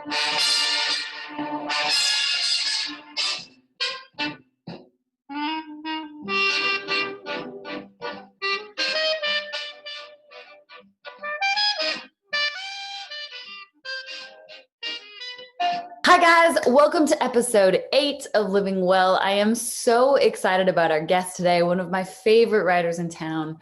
Hi guys, welcome to episode 8 of Living Well. I am so excited about our guest today, one of my favorite writers in town.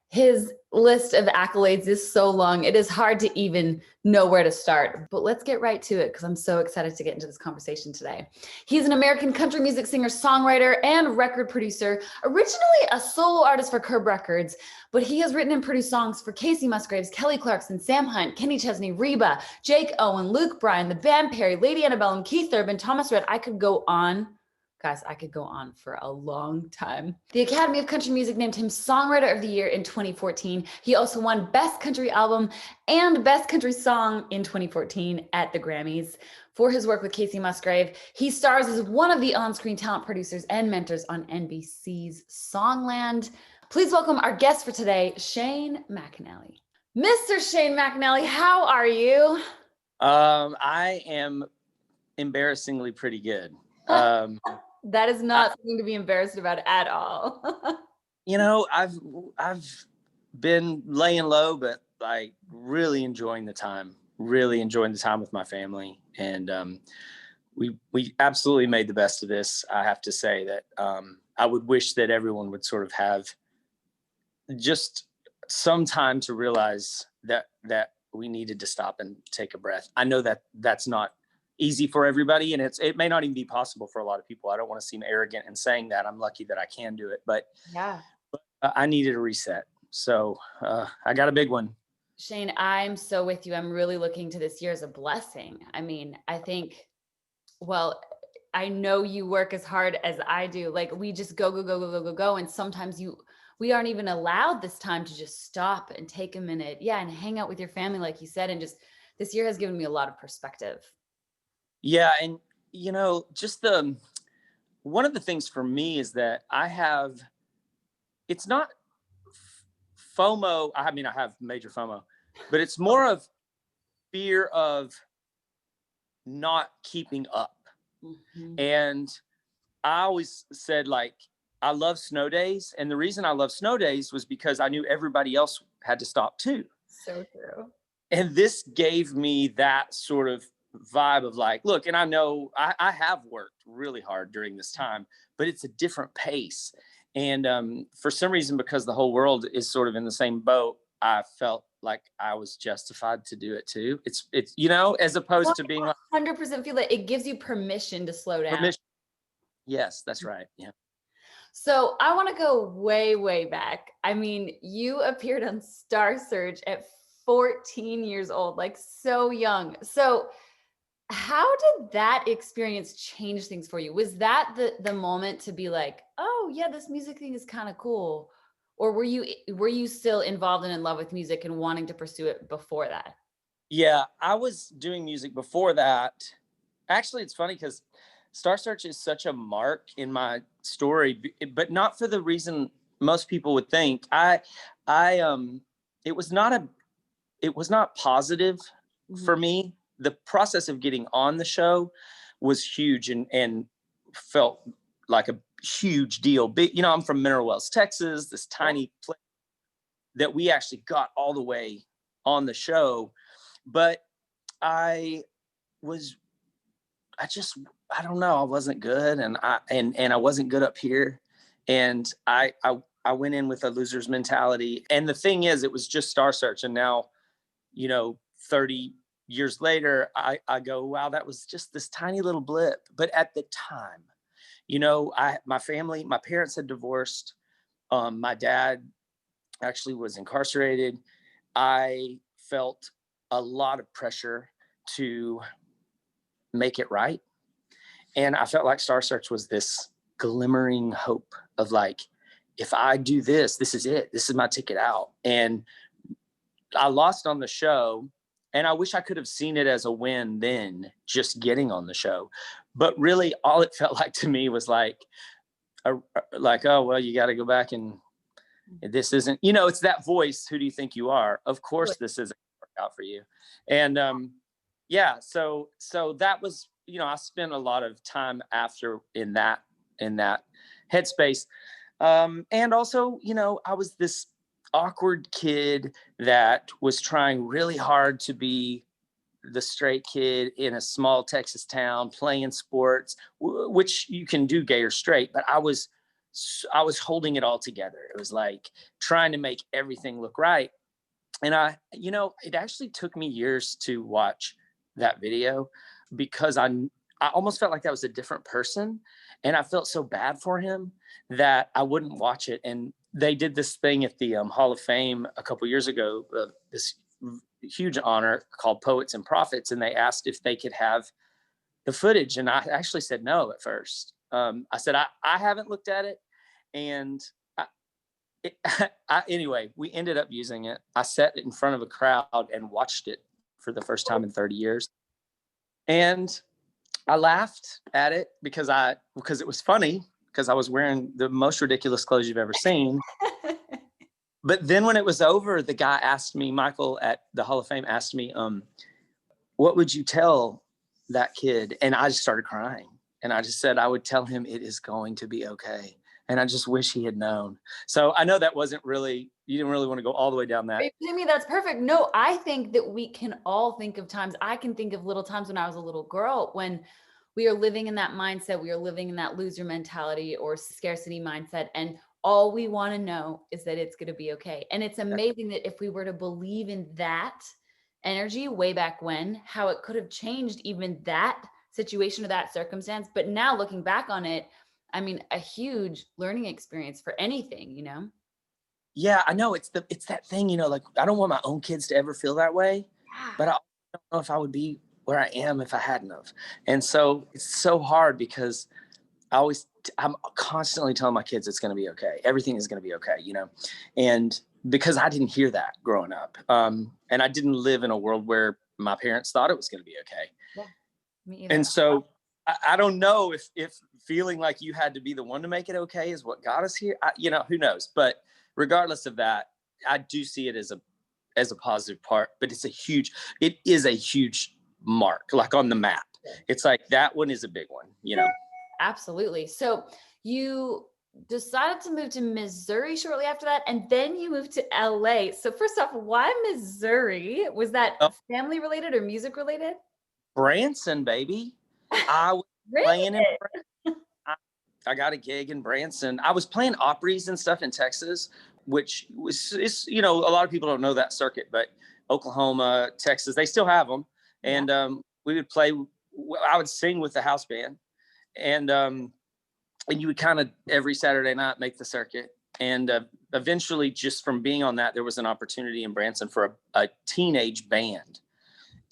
His list of accolades is so long, it is hard to even know where to start, but let's get right to it because I'm so excited to get into this conversation today. He's an American country music singer, songwriter, and record producer, originally a solo artist for Curb Records, but he has written and produced songs for Kacey Musgraves, Kelly Clarkson, Sam Hunt, Kenny Chesney, Reba, Jake Owen, Luke Bryan, The Band Perry, Lady Annabelle, and Keith Urban, Thomas Rhett. I could go on. Guys, I could go on for a long time. The Academy of Country Music named him Songwriter of the Year in 2014. He also won Best Country Album and Best Country Song in 2014 at the Grammys. For his work with Kacey Musgrave, he stars as one of the on-screen talent producers and mentors on NBC's Songland. Please welcome our guest for today, Shane McAnally. Mr. Shane McAnally, how are you? I am embarrassingly pretty good. That is not something to be embarrassed about at all. You know, I've been laying low, but like really enjoying the time with my family. And we absolutely made the best of this. I have to say that I would wish that everyone would sort of have just some time to realize that we needed to stop and take a breath. I know that that's not easy for everybody, and it may not even be possible for a lot of people. I don't want to seem arrogant in saying that. I'm lucky that I can do it, but yeah, I needed a reset. So I got a big one. Shane, I'm so with you. I'm really looking to this year as a blessing. I mean, I think, well, I know you work as hard as I do. Like we just go. And sometimes we aren't even allowed this time to just stop and take a minute. Yeah. And hang out with your family, like you said, and just this year has given me a lot of perspective. Yeah. And, you know, just one of the things for me is that it's not FOMO. I mean, I have major FOMO, but it's more of fear of not keeping up. Mm-hmm. And I always said, like, I love snow days. And the reason I love snow days was because I knew everybody else had to stop too. So true. And this gave me that sort of vibe of like, look, and I know I have worked really hard during this time, but it's a different pace. And for some reason, because the whole world is sort of in the same boat, I felt like I was justified to do it too. It's you know, as opposed to being like 100% feel that it gives you permission to slow down. Permission. Yes, that's right. Yeah. So I want to go way, way back. I mean, you appeared on Star Search at 14 years old, like so young. So how did that experience change things for you? Was that the moment to be like, oh yeah, this music thing is kind of cool? Or were you still involved and in love with music and wanting to pursue it before that? Yeah, I was doing music before that. Actually, it's funny because Star Search is such a mark in my story, but not for the reason most people would think. It was not positive for me. The process of getting on the show was huge and felt like a huge deal. You know, I'm from Mineral Wells, Texas, this tiny place that we actually got all the way on the show. But I don't know, I wasn't good, and I wasn't good up here. And I went in with a loser's mentality. And the thing is, it was just Star Search. And now, you know, 30 years later, I go, wow, that was just this tiny little blip. But at the time, you know, my parents had divorced. My dad actually was incarcerated. I felt a lot of pressure to make it right. And I felt like Star Search was this glimmering hope of like, if I do this, this is it. This is my ticket out. And I lost on the show. And I wish I could have seen it as a win then, just getting on the show. But really, all it felt like to me was like, oh, well, you got to go back and this isn't, you know, it's that voice. Who do you think you are? Of course, this isn't going to work out for you. And yeah. So that was, I spent a lot of time after in that headspace. And also, I was this awkward kid that was trying really hard to be the straight kid in a small Texas town playing sports, which you can do gay or straight, but I was holding it all together. It was like trying to make everything look right. And it actually took me years to watch that video because I almost felt like that was a different person. And I felt so bad for him that I wouldn't watch it. And they did this thing at the Hall of Fame a couple years ago, this huge honor called Poets and Prophets. And they asked if they could have the footage. And I actually said no at first. I said, I haven't looked at it. And it, anyway, we ended up using it. I sat in front of a crowd and watched it for the first time in 30 years. And I laughed at it because it was funny because I was wearing the most ridiculous clothes you've ever seen. But then when it was over, the guy asked me, Michael at the Hall of Fame asked me, what would you tell that kid? And I just started crying. And I just said, I would tell him it is going to be okay. And I just wish he had known. So I know that wasn't really, you didn't really want to go all the way down that. Jimmy, that's perfect. No, I think that we can all think of times. I can think of little times when I was a little girl when we are living in that mindset. We are living in that loser mentality or scarcity mindset. And all we want to know is that it's going to be okay. And it's amazing that if we were to believe in that energy way back when, how it could have changed even that situation or that circumstance. But now looking back on it, I mean, a huge learning experience for anything. Yeah, I know it's that thing, like I don't want my own kids to ever feel that way, Yeah. but I don't know if I would be where I am if I hadn't of. And so it's so hard because I'm constantly telling my kids it's going to be okay. Everything is going to be okay, and because I didn't hear that growing up. And I didn't live in a world where my parents thought it was going to be okay. Yeah, me either. And so I don't know if feeling like you had to be the one to make it okay is what got us here. Who knows? But regardless of that, I do see it as a positive part. But it is a huge mark, like on the map. It's like that one is a big one. Absolutely. So you decided to move to Missouri shortly after that, and then you moved to LA. So first off, why Missouri? Was that family related or music related? Branson, baby. I was Really? playing in. I got a gig in Branson. I was playing Opries and stuff in Texas, which is a lot of people don't know that circuit, but Oklahoma, Texas, they still have them. And we would play. I would sing with the house band, and you would kind of every Saturday night make the circuit. And eventually, just from being on that, there was an opportunity in Branson for a teenage band.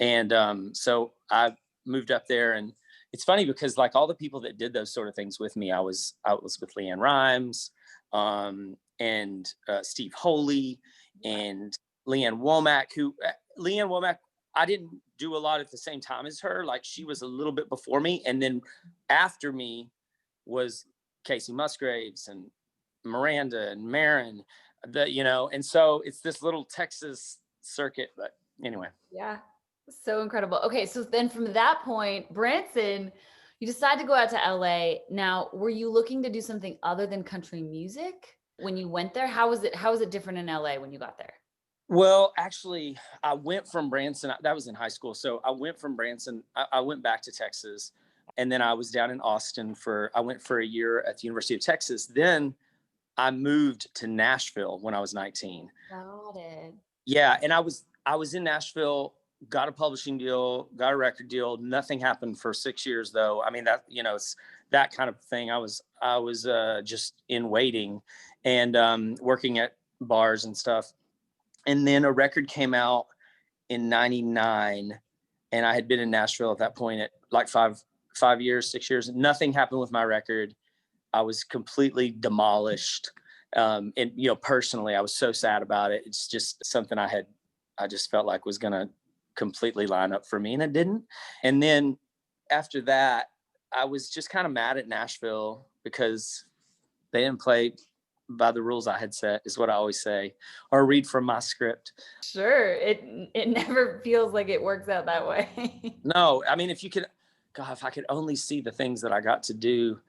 And so I moved up there, and it's funny because like all the people that did those sort of things with me, I was with Leanne Rimes, and Steve Holy and Leanne Womack, I didn't do a lot at the same time as her. Like she was a little bit before me. And then after me was Kacey Musgraves and Miranda and Marin, and so it's this little Texas circuit, but anyway. Yeah. So incredible. Okay. So then from that point, Branson, you decided to go out to LA. Now, were you looking to do something other than country music when you went there? How was it different in LA when you got there? Well, actually, I went from Branson. That was in high school. So I went from Branson. I went back to Texas. And then I was down in Austin I went for a year at the University of Texas. Then I moved to Nashville when I was 19. Got it. Yeah. And I was in Nashville, got a publishing deal, got a record deal. Nothing happened for 6 years though. I mean, that, it's that kind of thing. I was just in waiting and working at bars and stuff. And then a record came out in 99, and I had been in Nashville at that point at like 6 years. Nothing happened with my record. I was completely demolished. And, personally, I was so sad about it. It's just something I just felt like was going to completely line up for me, and it didn't. And then after that, I was just kind of mad at Nashville because they didn't play by the rules I had set, is what I always say, or read from my script. Sure. It never feels like it works out that way. No, I mean, if I could only see the things that I got to do,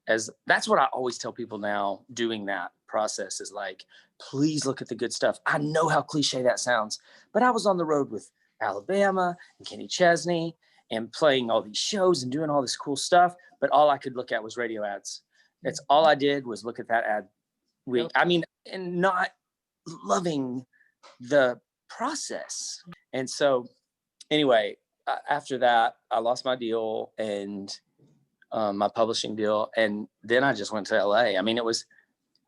that's what I always tell people now doing that process is like, please look at the good stuff. I know how cliche that sounds, but I was on the road with Alabama and Kenny Chesney and playing all these shows and doing all this cool stuff. But all I could look at was radio ads. That's all I did was look at that ad week. I mean, and not loving the process. And so anyway, after that, I lost my deal and my publishing deal. And then I just went to LA. I mean,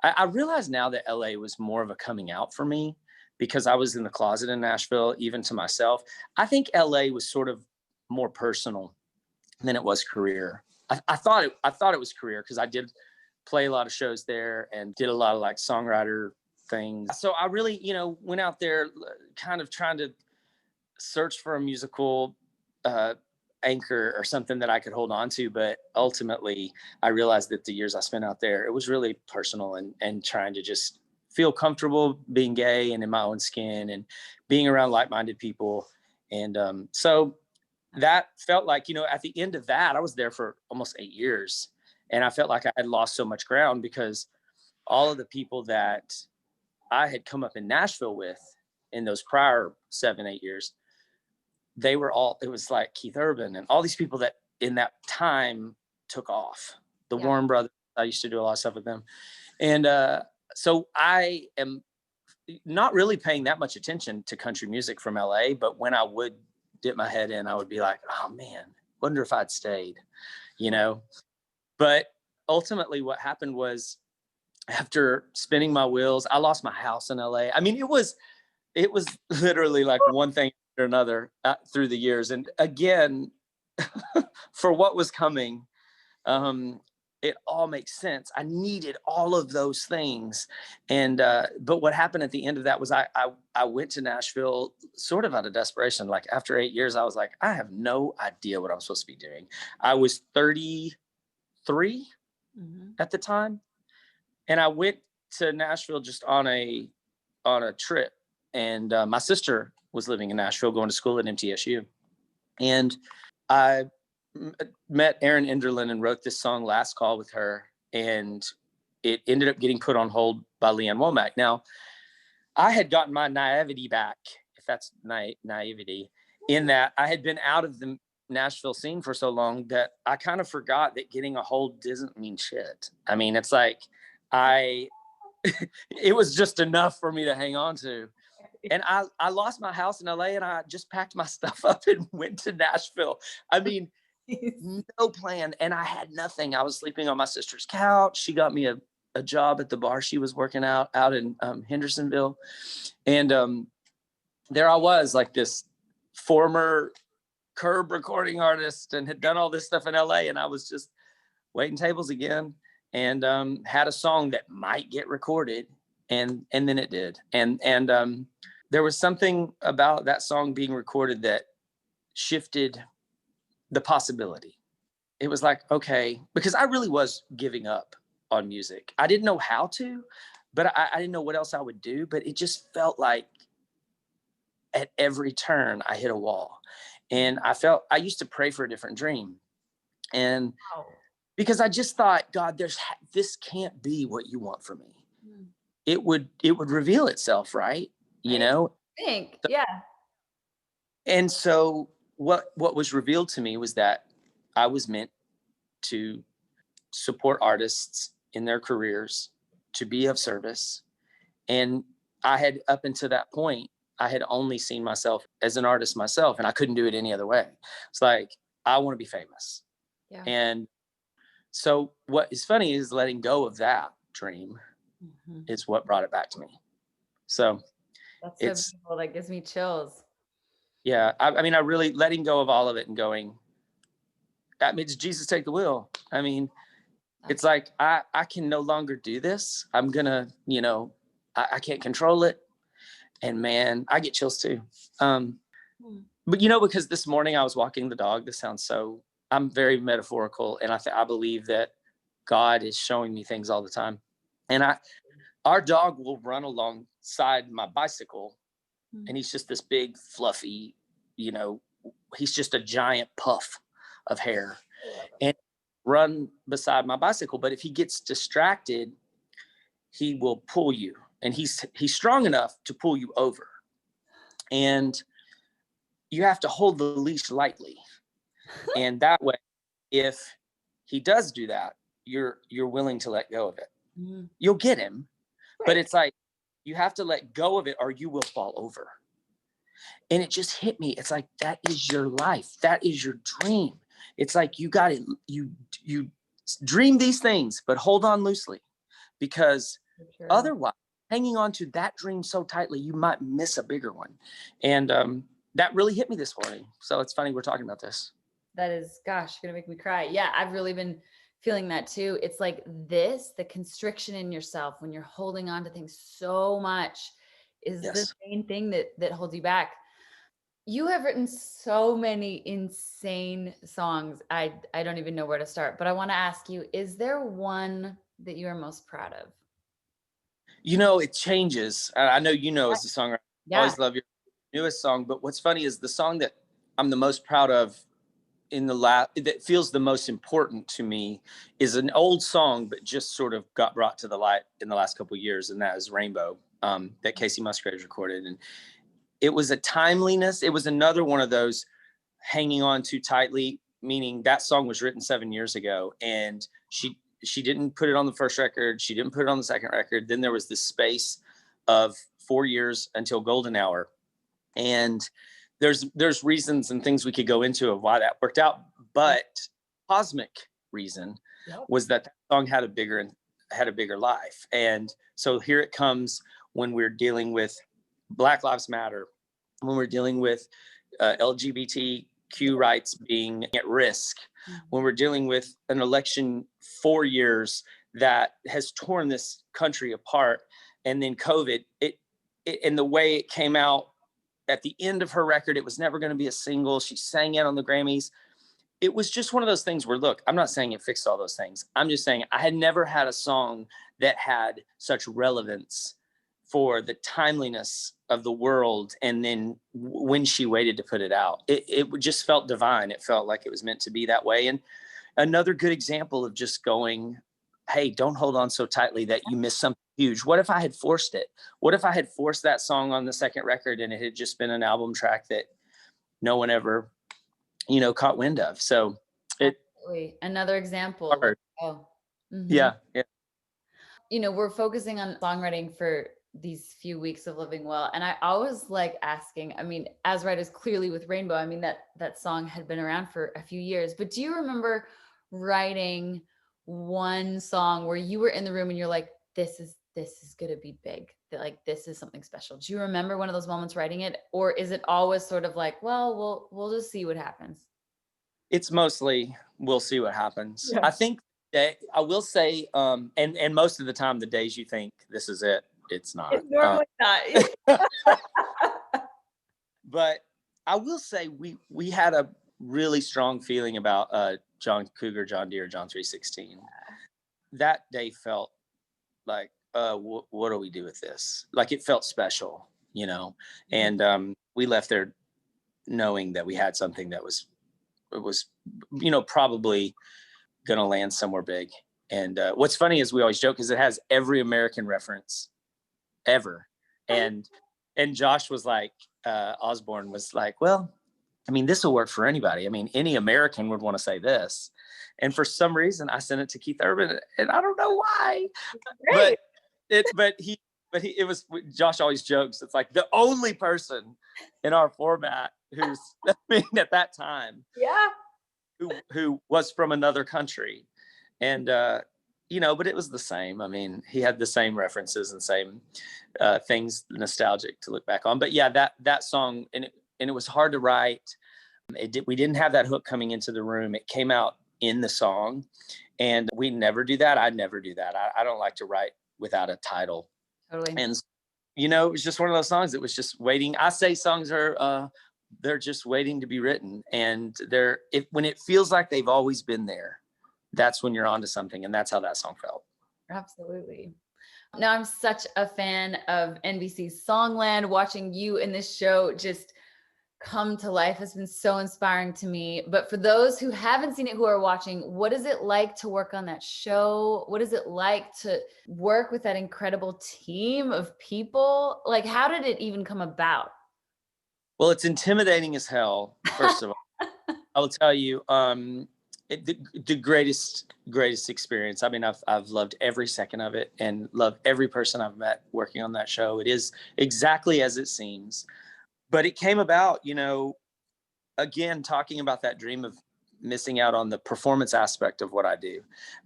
I realize now that LA was more of a coming out for me because I was in the closet in Nashville, even to myself. I think LA was sort of more personal than it was career. I thought it was career because I did play a lot of shows there and did a lot of like songwriter things. So I really, went out there kind of trying to search for a musical anchor or something that I could hold on to. But ultimately, I realized that the years I spent out there, it was really personal and trying to just feel comfortable being gay and in my own skin and being around like-minded people. And so that felt like, at the end of that, I was there for almost 8 years. And I felt like I had lost so much ground because all of the people that I had come up in Nashville with in those prior 7-8 years, it was like Keith Urban and all these people that in that time took off. The Warren Brothers, I used to do a lot of stuff with them. And so I am not really paying that much attention to country music from LA, but when I would dip my head in, I would be like, oh man, wonder if I'd stayed, But ultimately what happened was after spinning my wheels, I lost my house in LA. I mean, it was literally like one thing after another through the years. And again, for what was coming, it all makes sense. I needed all of those things. And, but what happened at the end of that was I went to Nashville sort of out of desperation. Like after 8 years, I was like, I have no idea what I'm supposed to be doing. I was 33 at the time. And I went to Nashville just on a trip. And my sister was living in Nashville, going to school at MTSU. And I met Erin Enderlin and wrote this song, Last Call, with her. And it ended up getting put on hold by Leanne Womack. Now, I had gotten my naivety back, if that's naivety, in that I had been out of the Nashville scene for so long that I kind of forgot that getting a hold doesn't mean shit. I mean, it's like it was just enough for me to hang on to. And I lost my house in LA and I just packed my stuff up and went to Nashville. I mean, no plan. And I had nothing. I was sleeping on my sister's couch. She got me a job at the bar she was working out in Hendersonville. And there I was, like this former Curb recording artist and had done all this stuff in LA. And I was just waiting tables again and had a song that might get recorded. And then it did. And there was something about that song being recorded that shifted the possibility. It was like, okay, because I really was giving up on music. I didn't know how to, but I didn't know what else I would do. But it just felt like at every turn I hit a wall. And I used to pray for a different dream. And because I just thought, God, this can't be what you want for me. It would reveal itself, right? I think, yeah. And so what was revealed to me was that I was meant to support artists in their careers, to be of service. And I had, up until that point, I had only seen myself as an artist myself, and I couldn't do it any other way. It's like, I want to be famous. Yeah. And so what is funny is letting go of that dream is what brought it back to me. So that's so beautiful. That gives me chills. Yeah. I mean, I really letting go of all of it and going, that means Jesus take the wheel. I mean, it's like, I can no longer do this. I'm gonna, I can't control it. And man, I get chills too. But because this morning I was walking the dog, I'm very metaphorical. And I believe that God is showing me things all the time. And our dog will run alongside my bicycle, and he's just this big, fluffy, you know, he's just a giant puff of hair and run beside my bicycle. But if he gets distracted, he will pull you, and he's strong enough to pull you over. And you have to hold the leash lightly. And that way, if he does do that, you're willing to let go of it. You'll get him, but it's like, you have to let go of it or you will fall over. And it just hit me. It's like, that is your life. That is your dream. It's like, you got it. You dream these things, but hold on loosely, because otherwise, hanging on to that dream so tightly, you might miss a bigger one. And that really hit me this morning. So it's funny we're talking about this. That is, gosh, gonna make me cry. Yeah, I've really been feeling that too. It's like the constriction in yourself when you're holding on to things so much is the main thing that holds you back. You have written so many insane songs. I don't even know where to start, but I want to ask you, is there one that you are most proud of? You know, it changes. I know, you know, as a songwriter, I always love your newest song, but what's funny is the song that I'm the most proud of that feels the most important to me is an old song, but just sort of got brought to the light in the last couple of years. And that is Rainbow, that Kacey Musgraves recorded. And it was a timeliness. It was another one of those hanging on too tightly, meaning that song was written 7 years ago. And she didn't put it on the first record. She didn't put it on the second record. Then there was this space of 4 years until Golden Hour. And there's reasons and things we could go into of why that worked out. But cosmic reason was that song had a bigger life. And so here it comes when we're dealing with Black Lives Matter, when we're dealing with LGBTQ rights being at risk, when we're dealing with an election 4 years that has torn this country apart, and then COVID, and the way it came out at the end of her record, it was never going to be a single. She sang it on the Grammys. It was just one of those things where, look, I'm not saying it fixed all those things. I'm just saying I had never had a song that had such relevance for the timeliness of the world. And then when she waited to put it out, it just felt divine. It felt like it was meant to be that way. And another good example of just going, hey, don't hold on so tightly that you miss something huge. What if I had forced it? What if I had forced that song on the second record and it had just been an album track that no one ever, you know, caught wind of? So another example. Yeah. You know, we're focusing on songwriting for these few weeks of Living Well. And I always like asking, I mean, as writers, clearly with Rainbow, I mean, that song had been around for a few years, but do you remember writing one song where you were in the room and you're like, this is going to be big, that like, this is something special? Do you remember one of those moments writing it? Or is it always sort of like, well, we'll just see what happens? It's mostly, we'll see what happens. Yeah. I think that I will say, and most of the time, the days you think this is it, it's not. It's normally not. But I will say we had a really strong feeling about John Cougar, John Deere, John 316. That day felt like, what do we do with this? Like, it felt special, you know. And we left there knowing that we had something that was, you know, probably gonna land somewhere big. And what's funny is we always joke is it has every American reference ever. And Josh was like, Osborne was like, well, I mean, this will work for anybody. I mean, any American would want to say this. And for some reason I sent it to Keith Urban, and I don't know why, it was, Josh always jokes, it's like the only person in our format who's, I mean, at that time, who was from another country. And you know, but it was the same. I mean, he had the same references and same things nostalgic to look back on. But yeah, that song, and it was hard to write. We didn't have that hook coming into the room. It came out in the song, and we never do that. I never do that. I don't like to write without a title. Totally. And you know, it was just one of those songs that was just waiting. I say songs are they're just waiting to be written, and when it feels like they've always been there, that's when you're onto something. And that's how that song felt. Absolutely. Now, I'm such a fan of NBC's Songland. Watching you in this show just come to life has been so inspiring to me. But for those who haven't seen it, who are watching, what is it like to work on that show? What is it like to work with that incredible team of people? Like, how did it even come about? Well, it's intimidating as hell, first of all. I will tell you, the greatest experience. I mean, I've loved every second of it and love every person I've met working on that show. It is exactly as it seems. But it came about, again, talking about that dream of missing out on the performance aspect of what I do.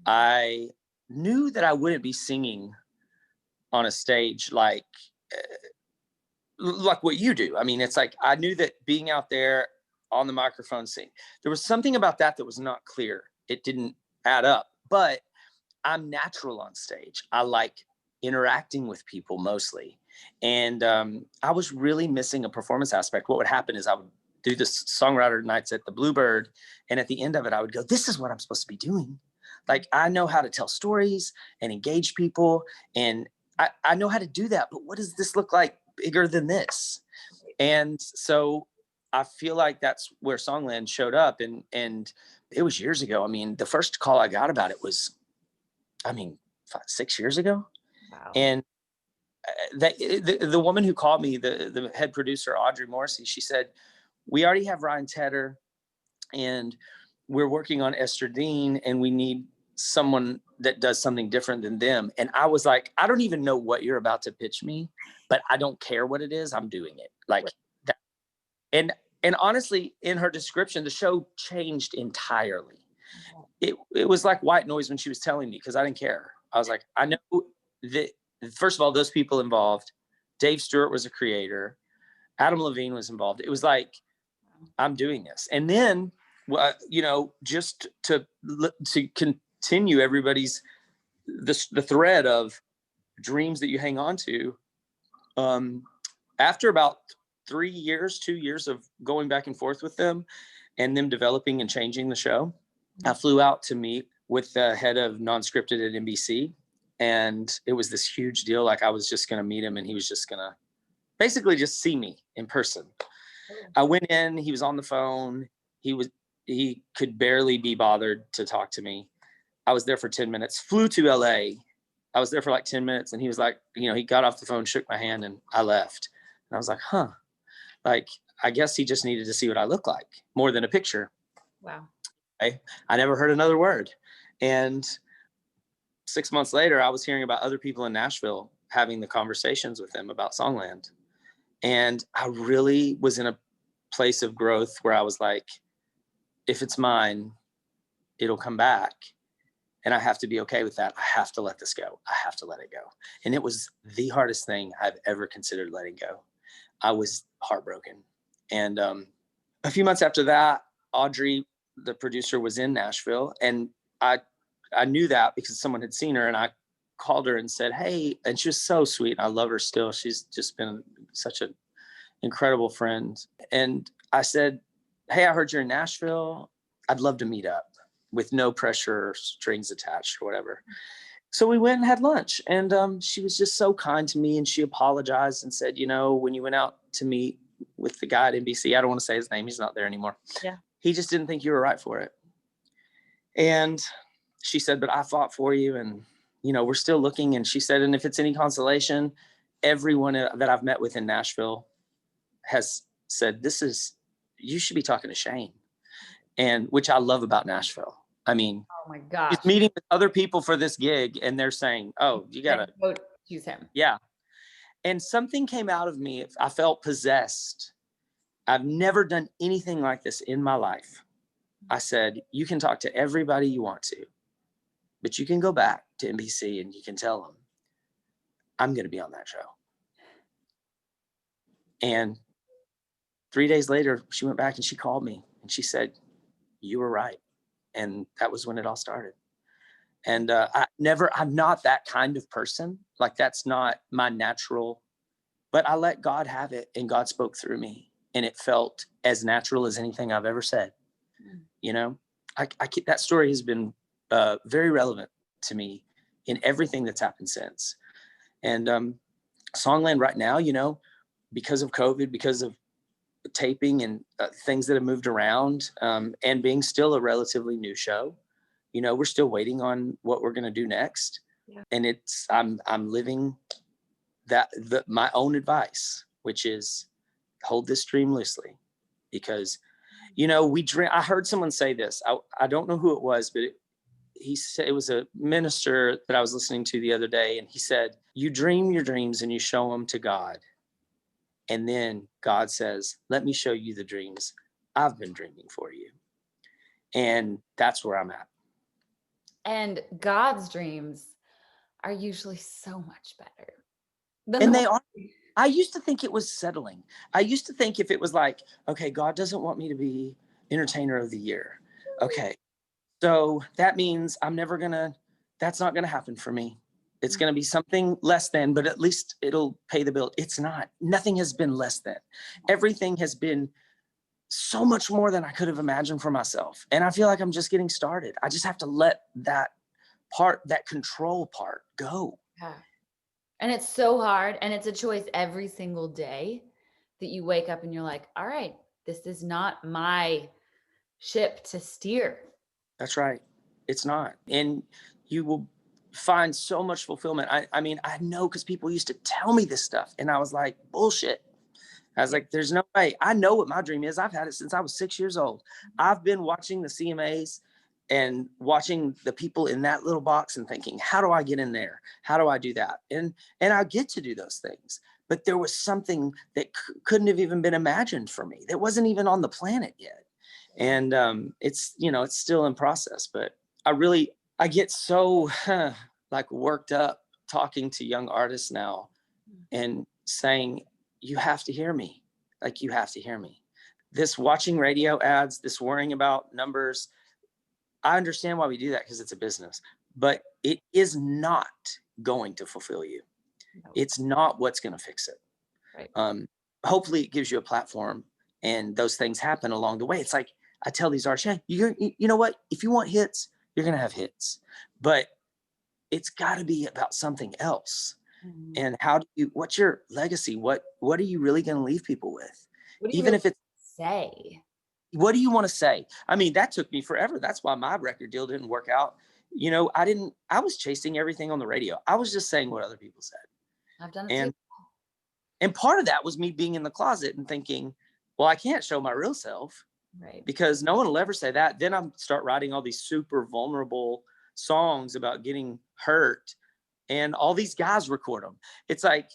I knew that I wouldn't be singing on a stage like what you do. I mean, it's like, I knew that being out there on the microphone singing, there was something about that was not clear. It didn't add up, but I'm natural on stage. I like interacting with people mostly. And I was really missing a performance aspect. What would happen is I would do this songwriter nights at the Bluebird. And at the end of it, I would go, this is what I'm supposed to be doing. Like, I know how to tell stories and engage people. And I know how to do that. But what does this look like bigger than this? And so I feel like that's where Songland showed up. And it was years ago. I mean, the first call I got about it was, 6 years ago. Wow. And the woman who called me, the head producer, Audrey Morrissey, she said, we already have Ryan Tedder and we're working on Esther Dean and we need someone that does something different than them. And I was like, I don't even know what you're about to pitch me, but I don't care what it is. I'm doing it like that. And honestly, in her description, the show changed entirely. It was like white noise when she was telling me, because I didn't care. I was like, I know that, first of all, those people involved, Dave Stewart was a creator, Adam Levine was involved. It was like, I'm doing this. And then, just to continue everybody's, the thread of dreams that you hang on to, after about 2 years of going back and forth with them and them developing and changing the show, I flew out to meet with the head of non-scripted at NBC. And it was this huge deal. Like, I was just going to meet him and he was just going to basically just see me in person. I went in, he was on the phone. He could barely be bothered to talk to me. I was there for 10 minutes, flew to LA. I was there for like 10 minutes and he was like, he got off the phone, shook my hand, and I left. And I was like, like, I guess he just needed to see what I look like more than a picture. Wow. I never heard another word. And 6 months later, I was hearing about other people in Nashville having the conversations with them about Songland. And I really was in a place of growth where I was like, if it's mine, it'll come back. And I have to be okay with that. I have to let this go. I have to let it go. And it was the hardest thing I've ever considered letting go. I was heartbroken. And a few months after that, Audrey, the producer, was in Nashville. And I knew that because someone had seen her, and I called her and said, hey, and she was so sweet. I love her still. She's just been such an incredible friend. And I said, hey, I heard you're in Nashville. I'd love to meet up with no pressure or strings attached or whatever. So we went and had lunch, and she was just so kind to me. And she apologized and said, when you went out to meet with the guy at NBC, I don't want to say his name, he's not there anymore. Yeah. He just didn't think you were right for it. And she said, but I fought for you, and we're still looking. And she said, and if it's any consolation, everyone that I've met with in Nashville has said, you should be talking to Shane. And which I love about Nashville. I mean, oh my gosh, he's meeting with other people for this gig, and they're saying, oh, you gotta use him. Yeah. And something came out of me. I felt possessed. I've never done anything like this in my life. I said, you can talk to everybody you want to, but you can go back to NBC and you can tell them, I'm going to be on that show. And 3 days later, she went back and she called me and she said, you were right. And that was when it all started. And I'm not that kind of person. Like, that's not my natural, but I let God have it, and God spoke through me, and it felt as natural as anything I've ever said. That story has been very relevant to me in everything that's happened since. And Songland right now, you know, because of COVID, because of taping and things that have moved around, and being still a relatively new show, you know, we're still waiting on what we're going to do next. Yeah. And I'm living my own advice, which is hold this dream loosely, because, you know, I heard someone say this. I don't know who it was, but he said, it was a minister that I was listening to the other day. And he said, you dream your dreams and you show them to God. And then God says, let me show you the dreams I've been dreaming for you. And that's where I'm at. And God's dreams are usually so much better And they are. I used to think it was settling. I used to think if it was like, okay, God doesn't want me to be entertainer of the year. Okay. So that means that's not going to happen for me. It's going to be something less than, but at least it'll pay the bill. It's not. Nothing has been less than. Everything has been so much more than I could have imagined for myself. And I feel like I'm just getting started. I just have to let that control part go. Yeah. And it's so hard. And it's a choice every single day that you wake up and you're like, all right, this is not my ship to steer. That's right. It's not. And you will find so much fulfillment. I mean, I know, because people used to tell me this stuff and I was like, bullshit. I was like, there's no way. I know what my dream is. I've had it since I was 6 years old. I've been watching the CMAs and watching the people in that little box and thinking, how do I get in there? How do I do that? And I get to do those things. But there was something that couldn't have even been imagined for me. That wasn't even on the planet yet. And it's, you know, it's still in process. But I get so like worked up talking to young artists now and saying, you have to hear me. Like, you have to hear me. This watching radio ads, this worrying about numbers, I understand why we do that, because it's a business, but it is not going to fulfill you. No. It's not what's going to fix it. Right. Hopefully it gives you a platform and those things happen along the way. It's like, I tell these artists, hey, you know what? If you want hits, you're going to have hits, but it's got to be about something else. And what's your legacy? What are you really going to leave people with? What do you Even really if it's, say? what do you want to say? I mean, that took me forever. That's why my record deal didn't work out. You know, I was chasing everything on the radio. I was just saying what other people said. I've done it too. And part of that was me being in the closet and thinking, well, I can't show my real self, right? Because no one will ever say that. Then I start writing all these super vulnerable songs about getting hurt, and all these guys record them. It's like,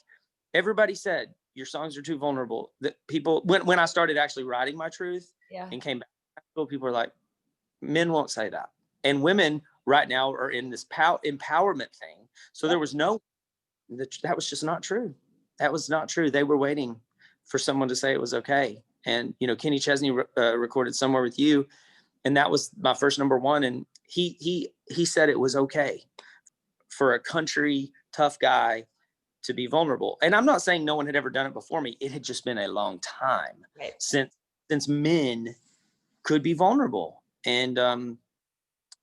everybody said your songs are too vulnerable. That people, when I started actually writing my truth and came back, people are like, men won't say that. And women right now are in this empowerment thing. So there was that was just not true. That was not true. They were waiting for someone to say it was okay. And, you know, Kenny Chesney recorded Somewhere With You, and that was my first #1. And he said it was okay for a country tough guy to be vulnerable. And I'm not saying no one had ever done it before me. It had just been a long time since men could be vulnerable. And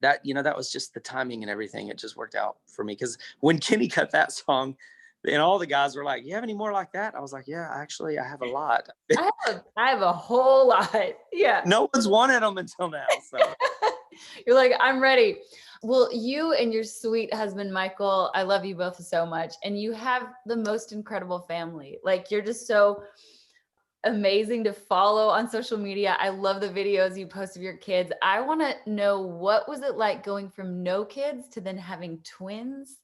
that, you know, that was just the timing and everything. It just worked out for me, because when Kenny cut that song, and all the guys were like, you have any more like that? I was like, yeah, actually, I have a lot. I have a whole lot. Yeah. No one's wanted them until now. So you're like, I'm ready. Well, you and your sweet husband, Michael, I love you both so much. And you have the most incredible family. Like, you're just so amazing to follow on social media. I love the videos you post of your kids. I want to know, what was it like going from no kids to then having twins?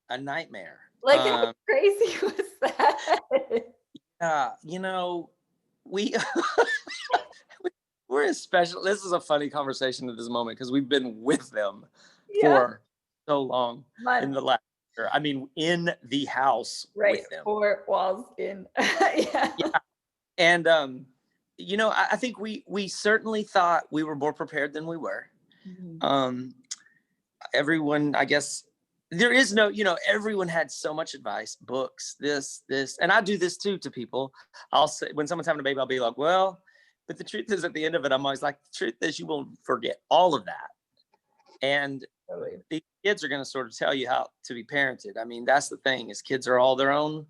A nightmare. Like, how crazy was that? You know, we're a special. This is a funny conversation at this moment, because we've been with them for so long in the last year. I mean, in the house with them. 4 walls in. Yeah. And you know, I think we certainly thought we were more prepared than we were. Mm-hmm. Everyone, I guess, there is no, you know, everyone had so much advice, books, this, and I do this too to people. I'll say, when someone's having a baby, I'll be like, well, but the truth is, at the end of it, I'm always like, the truth is, you will forget all of that. And Totally. these kids are going to sort of tell you how to be parented. I mean, that's the thing, is kids are all their own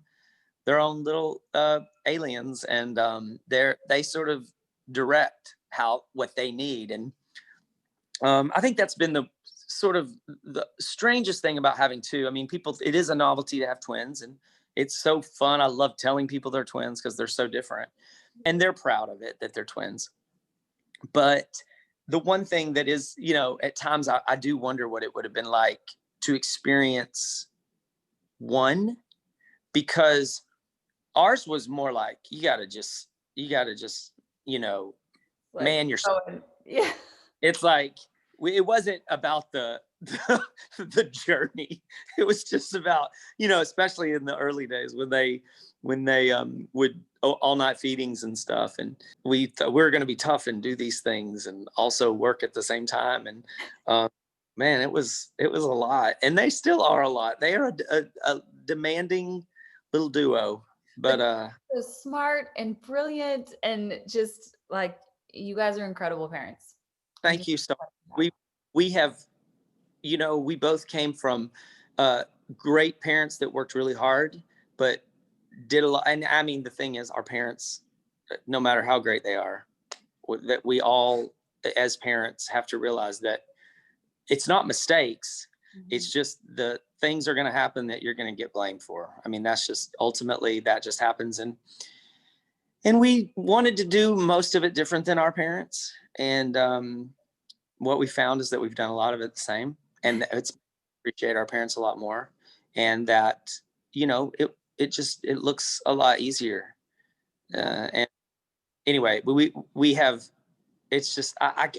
little aliens, and they sort of direct what they need. And I think that's been the sort of the strangest thing about having two. I mean, it is a novelty to have twins, and it's so fun. I love telling people they're twins because they're so different, and they're proud of it that they're twins. But the one thing that is, at times I do wonder what it would have been like to experience one, because ours was more like, you gotta just, Like, man yourself. Yeah. It's like, it wasn't about the journey. It was just about, especially in the early days when they would all night feedings and stuff. And we were going to be tough and do these things and also work at the same time. And man, it was a lot, and they still are a lot. They are a demanding little duo, but so smart and brilliant, and just like, you guys are incredible parents. thank you. So we have, we both came from great parents that worked really hard, but did a lot. And I mean, the thing is, our parents, no matter how great they are, that we all as parents have to realize that it's not mistakes. Mm-hmm. It's just the things are going to happen that you're going to get blamed for. I mean, that's just ultimately, that just happens. And we wanted to do most of it different than our parents. And what we found is that we've done a lot of it the same, and it's appreciate our parents a lot more. And that, it looks a lot easier. And anyway, we have, it's just, I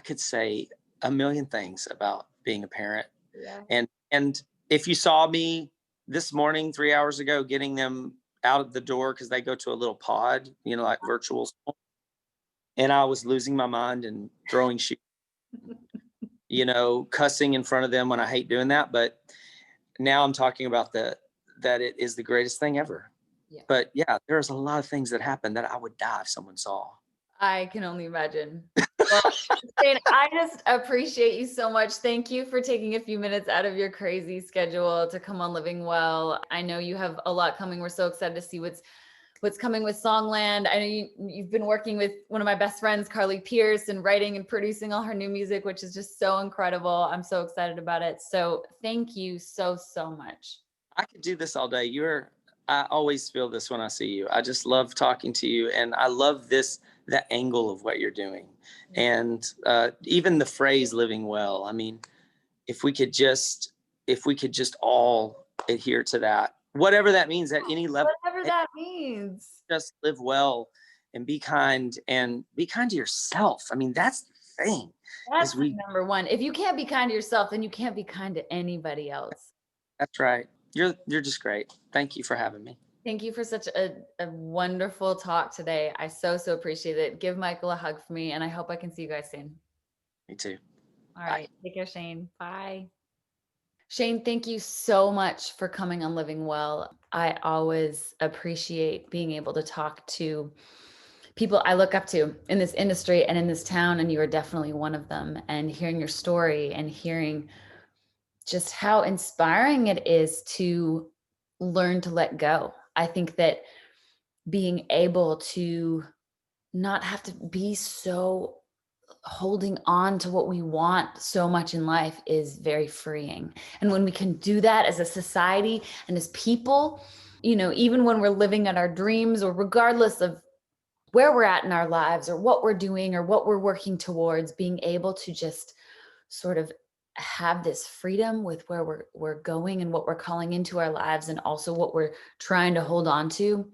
could say a million things about being a parent. Yeah. And if you saw me this morning, 3 hours ago, getting them out of the door, because they go to a little pod, like virtual school, and I was losing my mind and throwing shoes, cussing in front of them when I hate doing that. But now I'm talking about that it is the greatest thing ever. Yeah. But yeah, there's a lot of things that happen that I would die if someone saw. I can only imagine. Well, Shane, I just appreciate you so much. Thank you for taking a few minutes out of your crazy schedule to come on Living Well. I know you have a lot coming. We're so excited to see what's coming with Songland. I know you've been working with one of my best friends, Carly Pierce, and writing and producing all her new music, which is just so incredible. I'm so excited about it. So thank you so much. I could do this all day. I always feel this when I see you. I just love talking to you, and I love that angle of what you're doing. And even the phrase "living well." I mean, if we could just all adhere to that, whatever that means at any level, whatever that means, just live well and be kind to yourself. I mean, that's the thing. That's number one. If you can't be kind to yourself, then you can't be kind to anybody else. That's right. You're just great. Thank you for having me. Thank you for such a wonderful talk today. I so appreciate it. Give Michael a hug for me, and I hope I can see you guys soon. Me too. All right. Bye. Take care, Shane. Bye. Shane, thank you so much for coming on Living Well. I always appreciate being able to talk to people I look up to in this industry and in this town, and you are definitely one of them. And hearing your story and hearing just how inspiring it is to learn to let go. I think that being able to not have to be so holding on to what we want so much in life is very freeing. And when we can do that as a society and as people, even when we're living at our dreams, or regardless of where we're at in our lives or what we're doing or what we're working towards, being able to just sort of have this freedom with where we're going and what we're calling into our lives, and also what we're trying to hold on to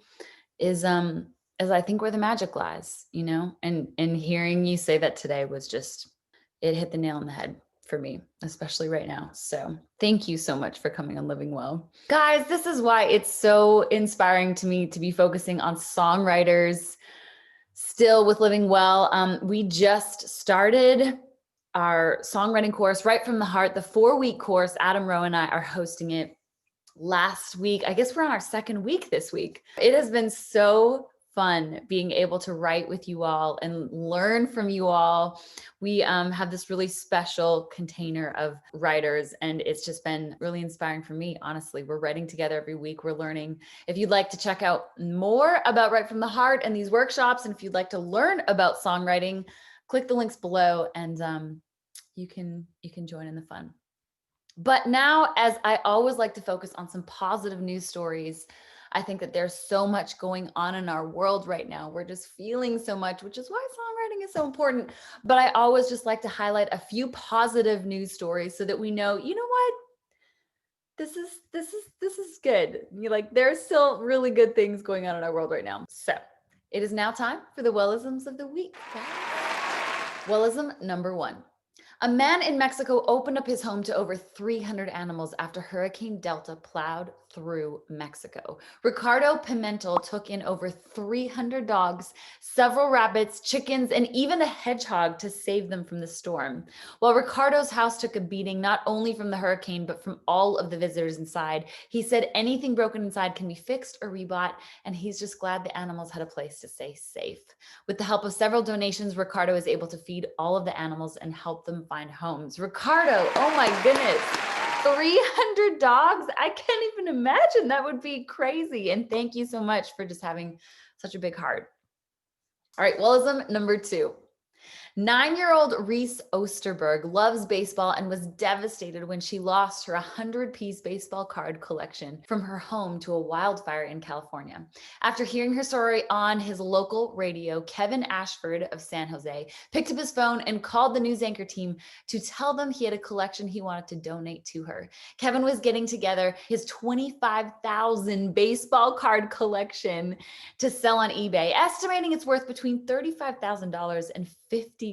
is I think where the magic lies, and hearing you say that today was just, it hit the nail on the head for me, especially right now. So thank you so much for coming on Living Well. Guys, this is why it's so inspiring to me to be focusing on songwriters still with Living Well. We just started our songwriting course, Right from the Heart, the 4-week course. Adam Roa and I are hosting it last week. I guess we're on our second week this week. It has been so fun being able to write with you all and learn from you all. We have this really special container of writers, and it's just been really inspiring for me. Honestly, we're writing together every week. We're learning. If you'd like to check out more about Write from the Heart and these workshops, and if you'd like to learn about songwriting, click the links below, and you can join in the fun. But now, as I always like to focus on some positive news stories, I think that there's so much going on in our world right now. We're just feeling so much, which is why songwriting is so important. But I always just like to highlight a few positive news stories so that we know, you know what? This is good. There's still really good things going on in our world right now. So it is now time for the wELLisms of the week. wELLism number 1. A man in Mexico opened up his home to over 300 animals after Hurricane Delta plowed through Mexico. Ricardo Pimentel took in over 300 dogs, several rabbits, chickens, and even a hedgehog to save them from the storm. While Ricardo's house took a beating not only from the hurricane, but from all of the visitors inside, he said anything broken inside can be fixed or rebought, and he's just glad the animals had a place to stay safe. With the help of several donations, Ricardo is able to feed all of the animals and help them find homes. Ricardo, oh my goodness, 300 dogs? I can't even imagine. That would be crazy. And thank you so much for just having such a big heart. All right, wELLism number 2. 9-year-old Reese Osterberg loves baseball and was devastated when she lost her 100-piece baseball card collection from her home to a wildfire in California. After hearing her story on his local radio, Kevin Ashford of San Jose picked up his phone and called the news anchor team to tell them he had a collection he wanted to donate to her. Kevin was getting together his 25,000 baseball card collection to sell on eBay, estimating it's worth between $35,000 and $50,000.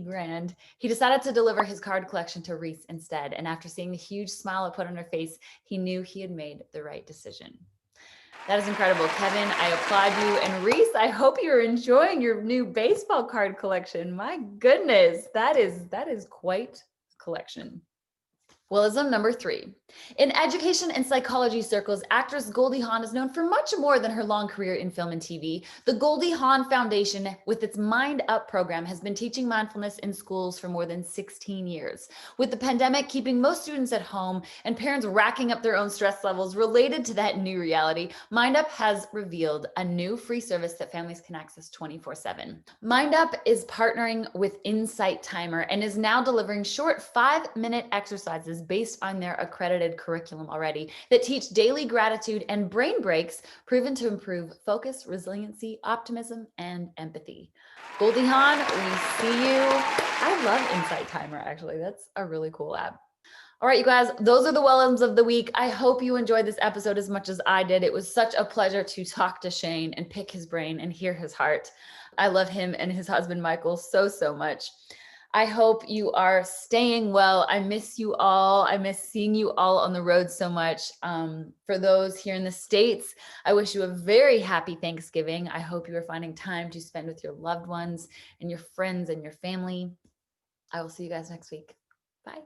He decided to deliver his card collection to Reese instead. And after seeing the huge smile it put on her face, he knew he had made the right decision. That is incredible. Kevin, I applaud you. And Reese, I hope you're enjoying your new baseball card collection. My goodness, that is quite a collection. wELLism number 3. In education and psychology circles, actress Goldie Hawn is known for much more than her long career in film and TV. The Goldie Hawn Foundation, with its Mind Up program, has been teaching mindfulness in schools for more than 16 years. With the pandemic keeping most students at home and parents racking up their own stress levels related to that new reality, Mind Up has revealed a new free service that families can access 24/7. Mind Up is partnering with Insight Timer and is now delivering short 5-minute exercises based on their accredited curriculum already that teach daily gratitude and brain breaks proven to improve focus, resiliency, optimism, and empathy. Goldie Hawn, we see you. I love Insight Timer, actually. That's a really cool app. All right, you guys, those are the wELLisms of the week. I hope you enjoyed this episode as much as I did. It was such a pleasure to talk to Shane and pick his brain and hear his heart. I love him and his husband, Michael, so much. I hope you are staying well. I miss you all. I miss seeing you all on the road so much. For those here in the States, I wish you a very happy Thanksgiving. I hope you are finding time to spend with your loved ones and your friends and your family. I will see you guys next week. Bye.